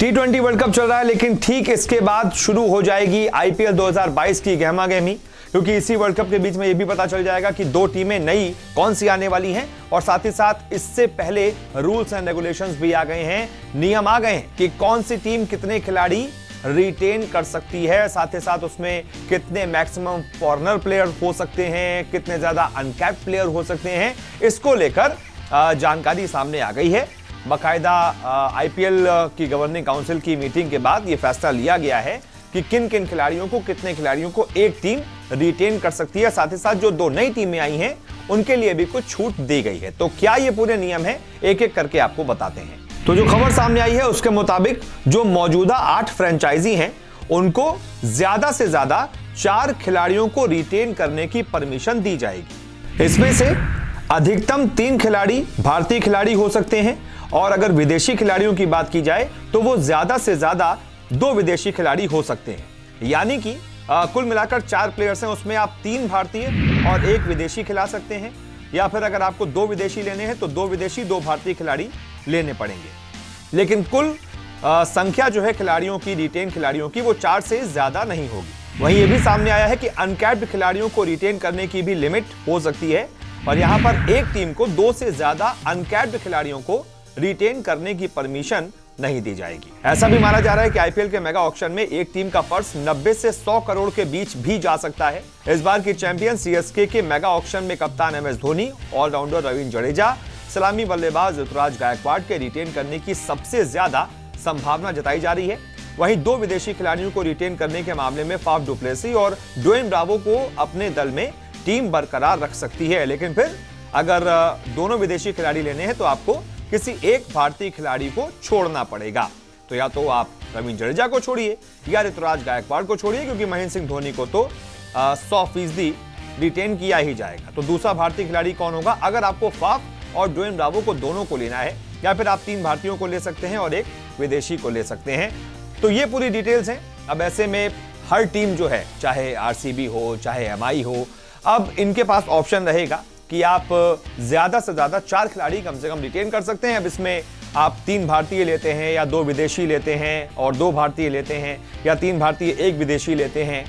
T20 world cup चल रहा है, लेकिन ठीक इसके बाद शुरू हो जाएगी आईपीएल 2022 की गहमा-गहमी, क्योंकि इसी वर्ल्ड कप के बीच में यह भी पता चल जाएगा कि दो टीमें नई कौन सी आने वाली हैं और साथ ही साथ इससे पहले रूल्स एंड रेगुलेशंस भी आ गए हैं, नियम आ गए हैं कि कौन सी टीम कितने खिलाड़ी रिटेन कर सकती है, साथ ही साथ उसमें कितने मैक्सिमम फॉरेनर प्लेयर हो सकते हैं, कितने ज्यादा अनकैप्ड प्लेयर हो सकते हैं। इसको लेकर जानकारी सामने आ गई है। बाकायदा आईपीएल की गवर्निंग काउंसिल की मीटिंग के बाद यह फैसला लिया गया है कि किन किन खिलाड़ियों को, कितने खिलाड़ियों को एक टीम रिटेन कर सकती है। साथ ही साथ जो दो नई टीमें आई हैं उनके लिए भी कुछ छूट दी गई है। तो क्या ये पूरे नियम है, एक एक करके आपको बताते हैं। तो जो खबर सामने आई है उसके मुताबिक जो मौजूदा 8 फ्रेंचाइजी हैं उनको ज्यादा से ज्यादा 4 खिलाड़ियों को रिटेन करने की परमिशन दी जाएगी। इसमें से अधिकतम 3 खिलाड़ी भारतीय खिलाड़ी हो सकते हैं और अगर विदेशी खिलाड़ियों की बात की जाए तो वो ज्यादा से ज्यादा 2 विदेशी खिलाड़ी हो सकते हैं। यानी कि कुल मिलाकर 4 प्लेयर्स हैं, उसमें आप 3 भारतीय और 1 विदेशी खिला सकते हैं, या फिर अगर आपको 2 विदेशी लेने हैं तो 2 विदेशी 2 भारतीय खिलाड़ी लेने पड़ेंगे। लेकिन कुल संख्या जो है खिलाड़ियों की, रिटेन खिलाड़ियों की, वो 4 से ज्यादा नहीं होगी। वहीं यह भी सामने आया है कि अनकैप्ड खिलाड़ियों को रिटेन करने की भी लिमिट हो सकती है और यहां पर एक टीम को 2 से ज्यादा अनकैप्ड खिलाड़ियों को रिटेन करने की परमिशन नहीं दी जाएगी। ऐसा भी माना जा रहा है कि आईपीएल के मेगा ऑक्शन में एक टीम का पर्स 90 से 100 करोड़ के बीच भी जा सकता है। इस बार की चैंपियन सीएसके के मेगा ऑक्शन में कप्तान एमएस धोनी, ऑलराउंडर रवींद्र जडेजा, सलामी बल्लेबाज ऋतुराज गायकवाड़ के रिटेन करने की सबसे ज्यादा संभावना जताई जा रही है। वहीं 2 विदेशी खिलाड़ियों को रिटेन करने के मामले में फाफ डु प्लेसी और ड्वेन ब्रावो को अपने दल में टीम बरकरार रख सकती है। लेकिन फिर अगर दोनों विदेशी खिलाड़ी लेने हैं तो आपको किसी एक भारतीय खिलाड़ी को छोड़ना पड़ेगा। तो या तो आप रवींद्र जडेजा को छोड़िए या ऋतुराज गायकवाड़ को छोड़िए, क्योंकि महेंद्र सिंह धोनी को तो 100% रिटेन किया ही जाएगा। तो दूसरा भारतीय खिलाड़ी कौन होगा? अगर आपको फाफ और ड्वेन ब्रावो को दोनों को लेना है, या फिर आप 3 भारतीयों को ले सकते हैं और 1 विदेशी को ले सकते हैं। तो ये पूरी डिटेल्स हैं। अब ऐसे में हर टीम जो है, चाहे आरसीबी हो चाहे एमआई हो, अब इनके पास ऑप्शन रहेगा कि आप ज्यादा से ज्यादा 4 खिलाड़ी कम से कम रिटेन कर सकते हैं। अब इसमें आप 3 भारतीय लेते हैं या 2 विदेशी लेते हैं और 2 भारतीय लेते हैं, या 3 भारतीय 1 विदेशी लेते हैं।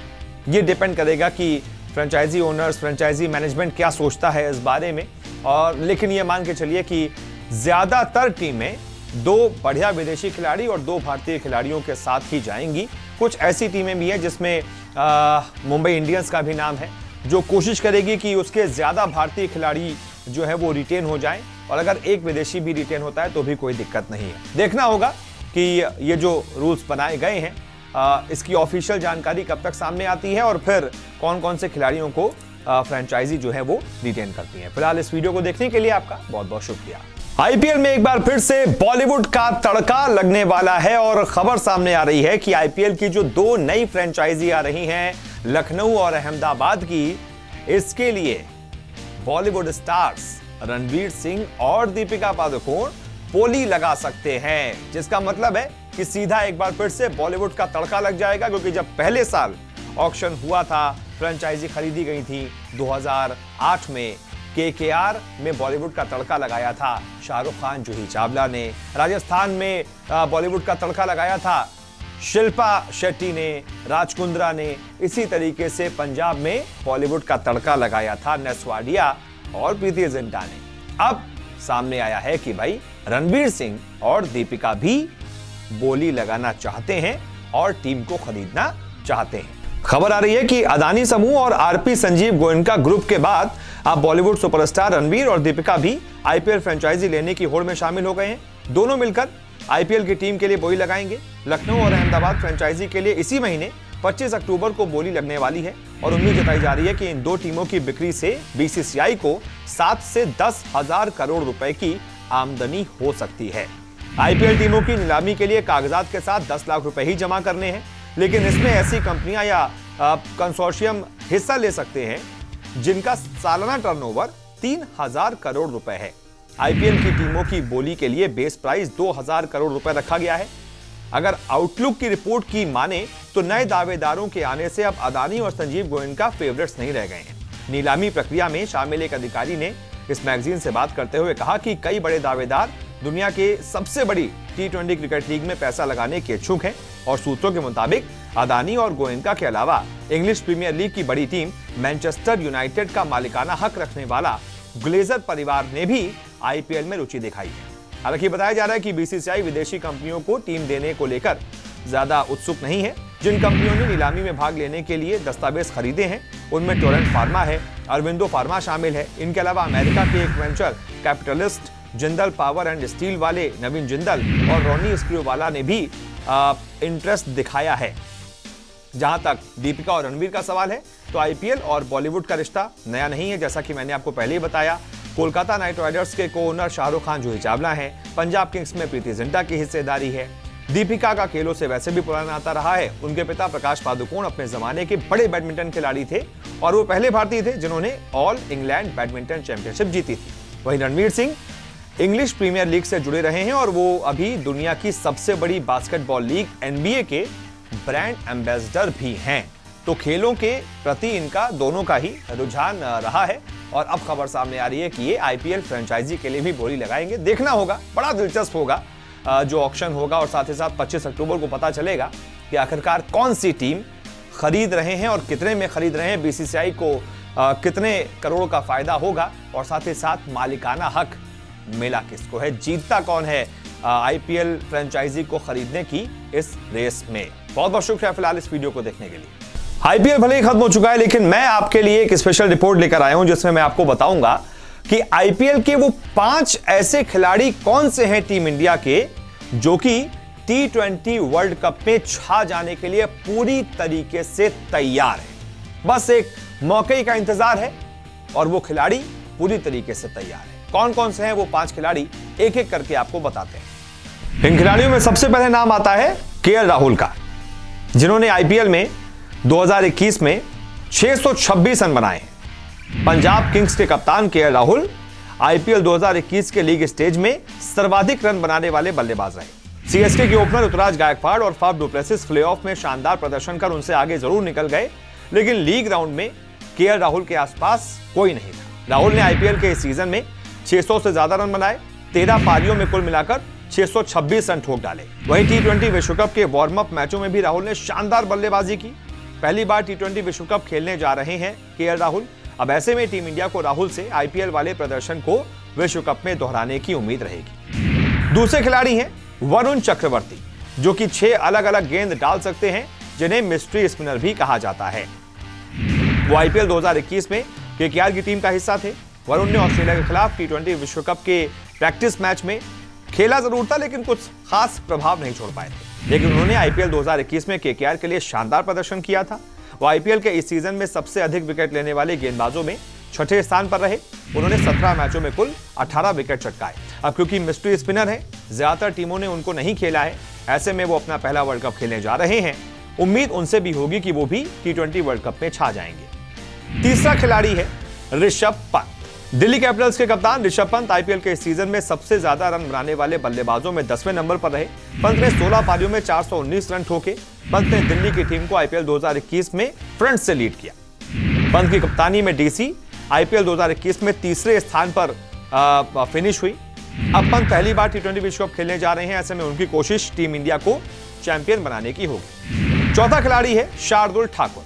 ये डिपेंड करेगा कि फ्रेंचाइजी ओनर्स, फ्रेंचाइजी मैनेजमेंट क्या सोचता है इस बारे में। और लेकिन ये मान के चलिए कि ज्यादातर टीमें 2 बढ़िया विदेशी खिलाड़ी और 2 भारतीय खिलाड़ियों के साथ ही जाएंगी। कुछ ऐसी टीमें भी हैं जिसमें मुंबई इंडियंस का भी नाम है, जो कोशिश करेगी कि उसके ज्यादा भारतीय खिलाड़ी जो है वो रिटेन हो जाएं, और अगर 1 विदेशी भी रिटेन होता है तो भी कोई दिक्कत नहीं है। देखना होगा कि ये जो रूल्स बनाए गए हैं इसकी ऑफिशियल जानकारी कब तक सामने आती है और फिर कौन कौन से खिलाड़ियों को फ्रेंचाइजी जो है वो रिटेन करती है। फिलहाल इस वीडियो को देखने के लिए आपका बहुत बहुत शुक्रिया। आईपीएल में एक बार फिर से बॉलीवुड का तड़का लगने वाला है और खबर सामने आ रही है कि आईपीएल की जो 2 नई फ्रेंचाइजी आ रही हैं, लखनऊ और अहमदाबाद की, इसके लिए बॉलीवुड स्टार्स रणवीर सिंह और दीपिका पादुकोण बोली लगा सकते हैं, जिसका मतलब है कि सीधा एक बार फिर से बॉलीवुड का तड़का लग जाएगा। क्योंकि जब पहले साल ऑक्शन हुआ था, फ्रेंचाइजी खरीदी गई थी 2008 में, केकेआर में बॉलीवुड का तड़का लगाया था शाहरुख खान, जूही चावला ने। राजस्थान में बॉलीवुड का तड़का लगाया था शिल्पा शेट्टी ने, राज कुंद्रा ने। इसी तरीके से पंजाब में बॉलीवुड का तड़का लगाया था नसवाडिया और प्रीति जिंटा ने। अब सामने आया है कि भाई रणवीर सिंह और दीपिका भी बोली लगाना चाहते हैं और टीम को खरीदना चाहते हैं। खबर आ रही है कि अदानी समूह और आरपी संजीव गोयनका ग्रुप के बाद अब बॉलीवुड सुपरस्टार रणवीर और दीपिका भी आईपीएल फ्रेंचाइजी लेने की होड़ में शामिल हो गए हैं। दोनों मिलकर आईपीएल की टीम के लिए बोली लगाएंगे। लखनऊ और अहमदाबाद फ्रेंचाइजी के लिए इसी महीने 25 अक्टूबर को बोली लगने वाली है और उम्मीद जताई जा रही है कि इन 2 टीमों की बिक्री से बीसीसीआई को 7 से 10 हजार करोड़ रुपए की आमदनी हो सकती है। आईपीएल टीमों की नीलामी के लिए कागजात के साथ 10 लाख रुपए ही जमा करने हैं, लेकिन इसमें ऐसी कंपनियां या कंसोर्शियम हिस्सा ले सकते हैं जिनका सालाना टर्नओवर 3000 करोड़ रुपए है। आईपीएल की टीमों की बोली के लिए बेस प्राइस 2000 करोड़ रुपए रखा गया है। अगर आउटलुक की रिपोर्ट की माने तो नए दावेदारों के आने से अब अदानी और संजीव गोयनका फेवरेट्स नहीं रह गए हैं। नीलामी प्रक्रिया में शामिल एक अधिकारी ने इस मैगजीन से बात करते हुए कहा कि कई बड़े दावेदार दुनिया के सबसे बड़ी T20 क्रिकेट लीग में पैसा लगाने के इच्छुक हैं और सूत्रों के मुताबिक अदानी और गोयनका के अलावा इंग्लिश प्रीमियर लीग की बड़ी टीम मैनचेस्टर यूनाइटेड का मालिकाना हक रखने वाला ग्लेजर परिवार ने भी आईपीएल में रुचि दिखाई है। हालांकि बताया जा रहा है कि बीसीसीआई विदेशी कंपनियों को टीम देने को लेकर ज्यादा उत्सुक नहीं है। जिन कंपनियों ने नीलामी में भाग लेने के लिए दस्तावेज खरीदे हैं उनमें टोरेंट फार्मा है, अरविंदो फार्मा शामिल है। इनके अलावा अमेरिका के एक venture capitalist Jindal power and steel वाले नवीन जिंदल और रोनी स्क्रूवाला ने भी इंटरेस्ट दिखाया है। जहां तक दीपिका और रणवीर का सवाल है तो आईपीएल और बॉलीवुड का रिश्ता नया नहीं है। जैसा कि मैंने आपको पहले ही बताया, कोलकाता नाइट राइडर्स के को ओनर शाहरुख खान जूही चावला हैं, पंजाब किंग्स में प्रीति जिंटा की हिस्सेदारी है। दीपिका का खेलों से वैसे भी पुराना आता रहा है। उनके पिता प्रकाश पादुकोण अपने जमाने के बड़े बैडमिंटन खिलाड़ी थे और वो पहले भारतीय थे जिन्होंने ऑल इंग्लैंड बैडमिंटन चैंपियनशिप जीती थी। वहीं Ranveer Singh English Premier League से जुड़े रहे हैं और वो अभी दुनिया की सबसे बड़ी बास्केटबॉल लीग एनबीए के ब्रांड एम्बेसडर भी हैं। तो खेलों के प्रति इनका दोनों का ही रुझान रहा है और अब खबर सामने आ रही है कि ये आईपीएल फ्रेंचाइजी के लिए भी बोली लगाएंगे। देखना होगा, बड़ा दिलचस्प होगा जो ऑक्शन होगा और साथ ही साथ 25 अक्टूबर को पता चलेगा कि आखिरकार कौन सी टीम खरीद रहे हैं और कितने में खरीद रहे हैं। बीसीसीआई को कितने करोड़ का फायदा होगा और साथ ही साथ मालिकाना हक मिला किसको है, जीतता कौन है आईपीएल फ्रेंचाइजी को खरीदने की इस रेस में। बहुत बहुत शुक्रिया फिलहाल इस वीडियो को देखने के लिए। आईपीएल भले ही खत्म हो चुका है लेकिन मैं आपके लिए एक स्पेशल रिपोर्ट लेकर आया हूं जिसमें मैं आपको बताऊंगा कि आईपीएल के वो 5 ऐसे खिलाड़ी कौन से हैं टीम इंडिया के जो कि T20 वर्ल्ड कप में छा जाने के लिए पूरी तरीके से तैयार है। बस एक मौके का इंतजार है और वो खिलाड़ी पूरी तरीके से तैयार है। कौन कौन से हैं वो 5 खिलाड़ी एक एक करके आपको बताते हैं। इन खिलाड़ियों में सबसे पहले नाम आता है केएल राहुल का, जिन्होंने आईपीएल में 2021 में 626 रन बनाए हैं। पंजाब किंग्स के कप्तान केएल राहुल आईपीएल 2021 के लीग स्टेज में सर्वाधिक रन बनाने वाले बल्लेबाज रहे। सीएसके के ओपनर ऋतुराज गायकवाड़ और फाफ डु प्लेसिस प्लेऑफ में शानदार प्रदर्शन कर उनसे आगे जरूर निकल गए, लेकिन लीग राउंड में केएल राहुल के आसपास कोई नहीं था। राहुल ने आईपीएल के इस सीजन में 600 से ज्यादा रन बनाए, 13 पारियों में कुल मिलाकर 626 रन ठोक डाले। वहीं T20 विश्व कप के वार्म अप मैचों में भी राहुल ने शानदार बल्लेबाजी की। पहली बार T20 विश्व कप खेलने जा रहे हैं केएल राहुल। अब ऐसे में टीम इंडिया को राहुल से आईपीएल वाले प्रदर्शन को विश्व कप में दोहराने की उम्मीद रहेगी। दूसरे खिलाड़ी हैं वरुण चक्रवर्ती, जो कि 6 अलग अलग गेंद डाल सकते हैं, जिन्हें मिस्ट्री स्पिनर भी कहा जाता है। वो आईपीएल 2021 में केकेआर की टीम का हिस्सा थे। वरुण ने ऑस्ट्रेलिया के खिलाफ T20 विश्व कप के प्रैक्टिस मैच में खेला जरूर था लेकिन कुछ खास प्रभाव नहीं छोड़ पाए थे, लेकिन उन्होंने आईपीएल 2021 में केकेआर के लिए शानदार प्रदर्शन किया था। वो आईपीएल के इस सीजन में सबसे अधिक विकेट लेने वाले गेंदबाजों में 6ठे स्थान पर रहे। उन्होंने 17 मैचों में कुल 18 विकेट चटकाए। अब क्योंकि मिस्ट्री स्पिनर है, ज्यादातर टीमों ने उनको नहीं खेला है, ऐसे में वो अपना पहला वर्ल्ड कप खेलने जा रहे हैं। उम्मीद उनसे भी होगी कि वो भी T20 वर्ल्ड कप में छा जाएंगे। तीसरा खिलाड़ी है ऋषभ पंत। दिल्ली कैपिटल्स के कप्तान ऋषभ पंत आईपीएल के इस सीजन में सबसे ज्यादा रन बनाने वाले बल्लेबाजों में 10वें नंबर पर रहे। पंत ने 16 पारियों में 419 रन ठोके। पंत ने दिल्ली की टीम को आईपीएल 2021 में फ्रंट से लीड किया। पंत की कप्तानी में डीसी आईपीएल 2021 में तीसरे स्थान पर फिनिश हुई। अब पंत पहली बार T20 विश्व कप खेलने जा रहे हैं, ऐसे में उनकी कोशिश टीम इंडिया को चैंपियन बनाने की होगी। चौथा खिलाड़ी है शार्दुल ठाकुर।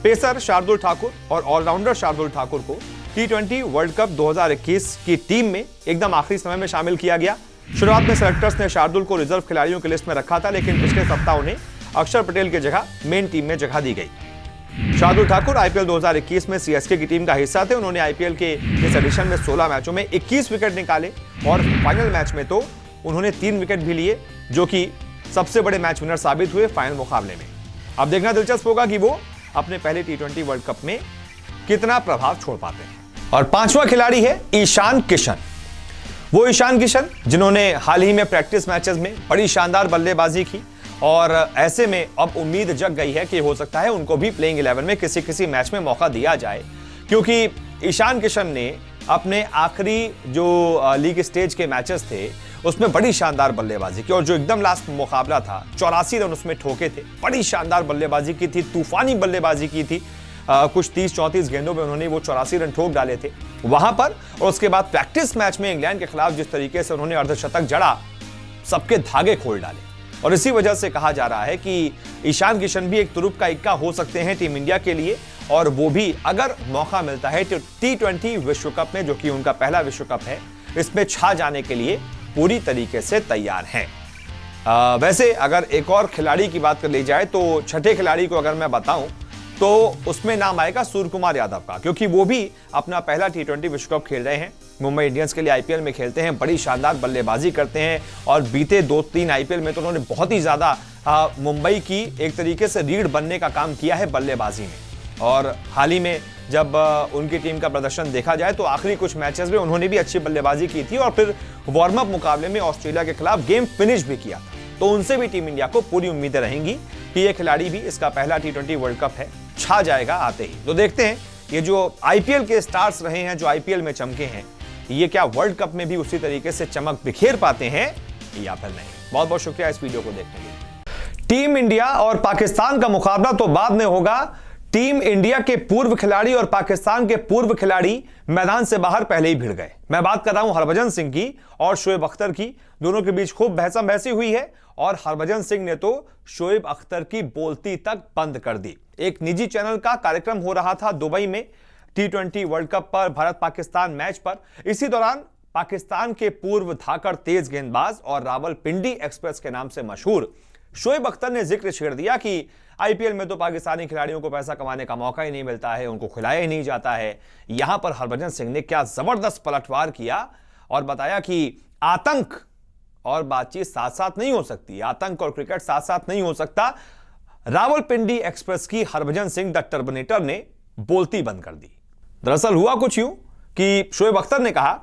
पेसर शार्दुल ठाकुर और ऑलराउंडर शार्दुल ठाकुर को T20 वर्ल्ड कप 2021 की टीम में एकदम आखिरी समय में शामिल किया गया। शुरुआत में सेलेक्टर्स ने शार्दुल को रिजर्व खिलाड़ियों की लिस्ट में रखा था, लेकिन पिछले सप्ताह उन्हें अक्षर पटेल की जगह मेन टीम में जगह दी गई। शार्दुल ठाकुर आईपीएल 2021 में सीएसके की टीम का हिस्सा थे। उन्होंने आईपीएल के इस एडिशन में 16 मैचों में 21 विकेट निकाले और फाइनल मैच में तो उन्होंने 3 विकेट भी लिए, जो कि सबसे बड़े मैच विनर साबित हुए फाइनल मुकाबले में। अब देखना दिलचस्प होगा कि वो अपने पहले T20 वर्ल्ड कप में कितना प्रभाव छोड़ पाते हैं। और पांचवा खिलाड़ी है ईशान किशन। वो ईशान किशन जिन्होंने हाल ही में प्रैक्टिस मैचेस में बड़ी शानदार बल्लेबाजी की और ऐसे में अब उम्मीद जग गई है कि हो सकता है उनको भी प्लेइंग 11 में किसी मैच में मौका दिया जाए, क्योंकि ईशान किशन ने अपने आखिरी जो लीग स्टेज के मैचेस थे उसमें बड़ी शानदार बल्लेबाजी की और जो एकदम लास्ट मुकाबला था 84 रन उसमें ठोके थे। बड़ी शानदार बल्लेबाजी की थी, तूफानी बल्लेबाजी की थी। कुछ 30-34 गेंदों में उन्होंने वो 84 रन ठोक डाले थे वहां पर। और उसके बाद प्रैक्टिस मैच में इंग्लैंड के खिलाफ जिस तरीके से उन्होंने अर्धशतक जड़ा, सबके धागे खोल डाले। और इसी वजह से कहा जा रहा है कि ईशान किशन भी एक तुरुप का इक्का हो सकते हैं टीम इंडिया के लिए, और वो भी अगर मौका मिलता है तो T20 विश्व कप में, जो कि उनका पहला विश्व कप है, इसमें छा जाने के लिए पूरी तरीके से तैयार हैं। वैसे अगर एक और खिलाड़ी की बात कर ली जाए तो छठे खिलाड़ी को अगर मैं बताऊं तो उसमें नाम आएगा सूर्य कुमार यादव का, क्योंकि वो भी अपना पहला T20 विश्व कप खेल रहे हैं। मुंबई इंडियंस के लिए आईपीएल में खेलते हैं, बड़ी शानदार बल्लेबाजी करते हैं, और बीते 2-3 आईपीएल में तो उन्होंने बहुत ही ज्यादा मुंबई की एक तरीके से रीढ़ बनने का काम किया है बल्लेबाजी में। और हाल ही में जब उनकी टीम का प्रदर्शन देखा जाए तो आखिरी कुछ मैचेस में उन्होंने भी अच्छी बल्लेबाजी की थी, और फिर वार्म अप मुकाबले में ऑस्ट्रेलिया के खिलाफ गेम फिनिश भी किया था। तो उनसे भी टीम इंडिया को पूरी उम्मीदें रहेंगी कि यह खिलाड़ी भी इसका पहला T20 वर्ल्ड कप है, छा जाएगा आते ही। तो देखते हैं ये जो आईपीएल के स्टार्स रहे हैं, जो आईपीएल में चमके हैं, ये क्या वर्ल्ड कप में भी उसी तरीके से चमक बिखेर पाते हैं या फिर नहीं। बहुत बहुत शुक्रिया इस वीडियो को देखने के लिए। टीम इंडिया और पाकिस्तान का मुकाबला तो बाद में होगा। टीम इंडिया के पूर्व खिलाड़ी और पाकिस्तान के पूर्व खिलाड़ी मैदान से बाहर पहले ही भिड़ गए। मैं बात कर रहा हूं हरभजन सिंह की और शोएब अख्तर की। दोनों के बीच खूब बहसा-बहसी हुई है, और हरभजन सिंह ने तो शोएब अख्तर की बोलती तक बंद कर दी। एक निजी चैनल का कार्यक्रम हो रहा था दुबई में T20 वर्ल्ड कप पर, भारत पाकिस्तान मैच पर। इसी दौरान पाकिस्तान के पूर्व धाकड़ तेज गेंदबाज और रावलपिंडी एक्सप्रेस के नाम से मशहूर शोएब अख्तर ने जिक्र छेड़ दिया कि आईपीएल में तो पाकिस्तानी खिलाड़ियों को पैसा कमाने का मौका ही नहीं मिलता है, उनको खिलाया ही नहीं जाता है। यहां पर हरभजन सिंह ने क्या जबरदस्त पलटवार किया और बताया कि आतंक और बातचीत साथ साथ नहीं हो सकती, आतंक और क्रिकेट साथ साथ नहीं हो सकता। रावलपिंडी एक्सप्रेस की हरभजन सिंह द टर्मिनेटर ने बोलती बंद कर दी। दरअसल हुआ कुछ यूं कि शोएब अख्तर ने कहा,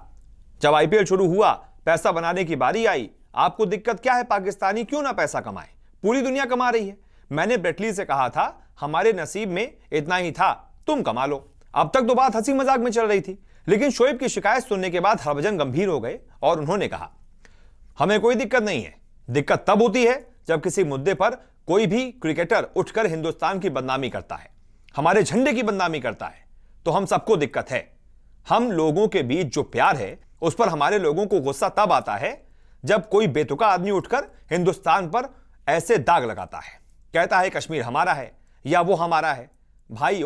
जब आईपीएल शुरू हुआ, पैसा बनाने की बारी आई, आपको दिक्कत क्या है, पाकिस्तानी क्यों ना पैसा कमाए, पूरी दुनिया कमा रही है। मैंने ब्रेटली से कहा था, हमारे नसीब में इतना ही था, तुम कमा लो। अब तक तो बात हंसी मजाक में चल रही थी, लेकिन शोएब की शिकायत सुनने के बाद हरभजन गंभीर हो गए और उन्होंने कहा, हमें कोई दिक्कत नहीं है। दिक्कत तब होती है जब किसी मुद्दे पर कोई भी क्रिकेटर उठकर हिंदुस्तान की बदनामी करता है, हमारे झंडे की बदनामी करता है, तो हम सबको दिक्कत है। हम लोगों के बीच जो प्यार है उस पर हमारे लोगों को गुस्सा तब आता है जब कोई बेतुका आदमी उठकर हिंदुस्तान पर ऐसे दाग लगाता है, कहता है कश्मीर हमारा है या वो हमारा है। भाई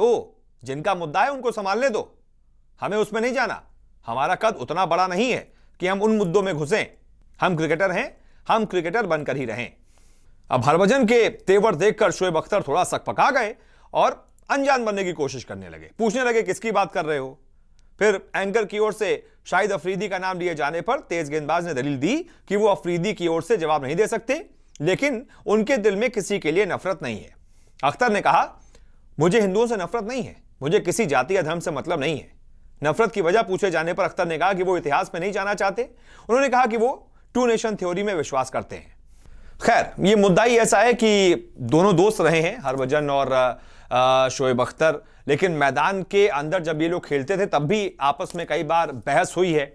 जिनका मुद्दा है उनको संभालने दो, हमें उसमें नहीं जाना। हमारा कद उतना बड़ा नहीं है कि हम उन मुद्दों में घुसें। हम क्रिकेटर हैं, हम क्रिकेटर बनकर ही रहें। अब हरभजन के तेवर देखकर शोएब अख्तर थोड़ा सकपका गए और अनजान बनने की कोशिश करने लगे। पूछने लगे किसकी बात कर रहे हो। फिर एंकर की ओर से शाहिद अफरीदी का नाम लिए जाने पर तेज गेंदबाज ने दलील दी कि वो अफरीदी की ओर से जवाब नहीं दे सकते, लेकिन उनके दिल में किसी के लिए नफरत नहीं है। अख्तर ने कहा, मुझे हिंदुओं से नफरत नहीं है, मुझे किसी जाति या धर्म से मतलब नहीं है। नफरत की वजह पूछे जाने पर अख्तर ने कहा कि वो इतिहास में नहीं जाना चाहते। उन्होंने कहा कि वो टू नेशन थ्योरी में विश्वास करते हैं। खैर, ये मुद्दा ही ऐसा है कि दोनों दोस्त रहे हैं, हरभजन और शोएब अख्तर, लेकिन मैदान के अंदर जब ये लोग खेलते थे तब भी आपस में कई बार बहस हुई है।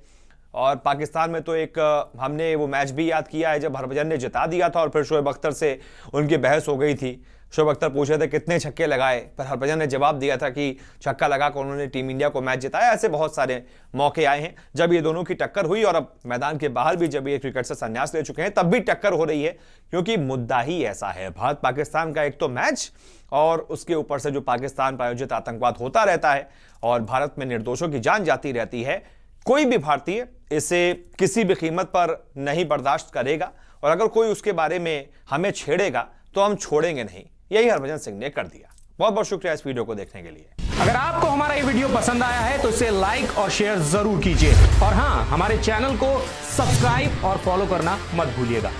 और पाकिस्तान में तो एक हमने वो मैच भी याद किया है जब हरभजन ने जिता दिया था और फिर शोएब अख्तर से उनकी बहस हो गई थी। शोएब अख्तर पूछ रहे थे कितने छक्के लगाए, पर हरभजन ने जवाब दिया था कि छक्का लगाकर उन्होंने टीम इंडिया को मैच जिताया। ऐसे बहुत सारे मौके आए हैं जब ये दोनों की टक्कर हुई, और अब मैदान के बाहर भी जब ये क्रिकेट से संन्यास ले चुके हैं तब भी टक्कर हो रही है, क्योंकि मुद्दा ही ऐसा है। भारत पाकिस्तान का एक तो मैच, और उसके ऊपर से जो पाकिस्तान प्रायोजित आतंकवाद होता रहता है और भारत में निर्दोषों की जान जाती रहती है। कोई भी भारतीय इसे किसी भी कीमत पर नहीं बर्दाश्त करेगा, और अगर कोई उसके बारे में हमें छेड़ेगा तो हम छोड़ेंगे नहीं। यही हरभजन सिंह ने कर दिया। बहुत बहुत शुक्रिया इस वीडियो को देखने के लिए। अगर आपको हमारा ये वीडियो पसंद आया है तो इसे लाइक और शेयर जरूर कीजिए, और हां, हमारे चैनल को सब्सक्राइब और फॉलो करना मत भूलिएगा,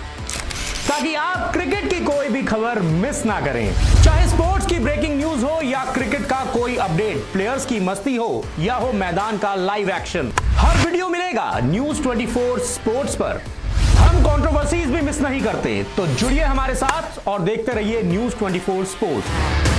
ताकि आप क्रिकेट की कोई भी खबर मिस ना करें। चाहे स्पोर्ट्स की ब्रेकिंग न्यूज हो या क्रिकेट का कोई अपडेट, प्लेयर्स की मस्ती हो या हो मैदान का लाइव एक्शन, हर वीडियो मिलेगा न्यूज 24 स्पोर्ट्स पर। हम कंट्रोवर्सीज भी मिस नहीं करते, तो जुड़िए हमारे साथ और देखते रहिए न्यूज 24 स्पोर्ट्स।